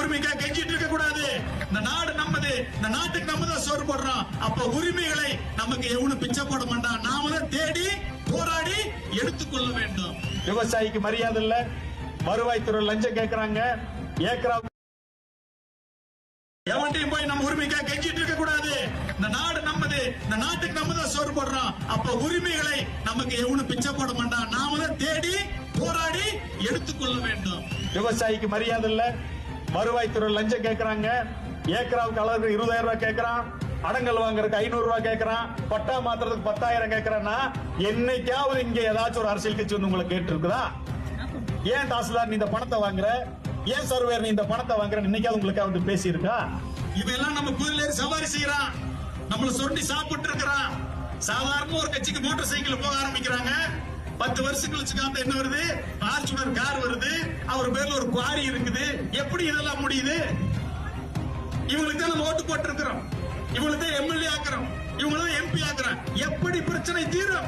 உரிமைக்காக கெஞ்சிட்டு இருக்க கூடாது. இந்த நாடு நம்மது, இந்த நாட்டுக்கு நம்ம தான் சோறு போடுறோம். அப்ப உரிமைகளை நமக்கு எவனும் பிச்சை போட மாட்டான். நாம தான் தேடி போராடி எடுத்துக்கொள்ள வேண்டும். விவசாயிக்கு மரியாதை இல்ல, வருவாய்த்துறை லஞ்சம் கேட்கறாங்க, ஏக்கரா எவன்டையும் போய் நம்ம உரிமைக்காக கெஞ்சிட்டு இருக்க கூடாது. இந்த நாடு நம்மது, இந்த நாட்டுக்கு நம்ம தான் சோறு போடுறோம். அப்ப உரிமைகளை நமக்கு எவனும் பிச்சை போட மாட்டான். நாம தான் தேடி போராடி எடுத்துக்கொள்ள வேண்டும். விவசாயிக்கு மரியாதை இல்ல, வருவாய்த்துறை லஞ்சம் கேட்கறாங்க, ஏக்கராவுக்கு அளவுக்கு 20,000 ரூபாய் கேட்கறான், அடங்கல் வாங்குறதுக்கு 500 ரூபாய் கேட்கறான், பட்டா மாத்துறதுக்கு 10,000 கேட்கறான்னா என்னைக்காவது இங்க ஏதாச்சும் ஒரு அரசியல் கட்சி வந்து உங்களை கேட்டு இருக்குதா? ஏன் தாசில்தார் நீ இந்த பணத்தை வாங்குற, ஏன் சர்வேர் நீ இந்த பணத்தை வாங்குற, இன்னைக்காவது உங்களுக்கு வந்து பேசி இருக்கா? இவெல்லாம் நம்ம குதிரை சவாரி செய்யறான், நம்மள சொண்டி சாப்பிட்டு இருக்கிறான். சாதாரண ஒரு கட்சிக்கு மோட்டார் சைக்கிள் போக ஆரம்பிக்கிறாங்க, 10 வருஷம் கழிச்சு காத்த என்ன வருது, ஃபார்ச்சுனர் கார் வருது, அவர் பேர்ல ஒரு குவாரி இருக்குது. எப்படி இதெல்லாம் முடியுது? இவங்களுக்கு தான் நம்ம ஓட்டு போட்டு இருக்கிறோம், இவங்களுக்கு தான் எம்எல்ஏ ஆக்குறோம், இவங்களுக்கு தான் எம்பி ஆக்குறோம். எப்படி பிரச்சனை தீரும்?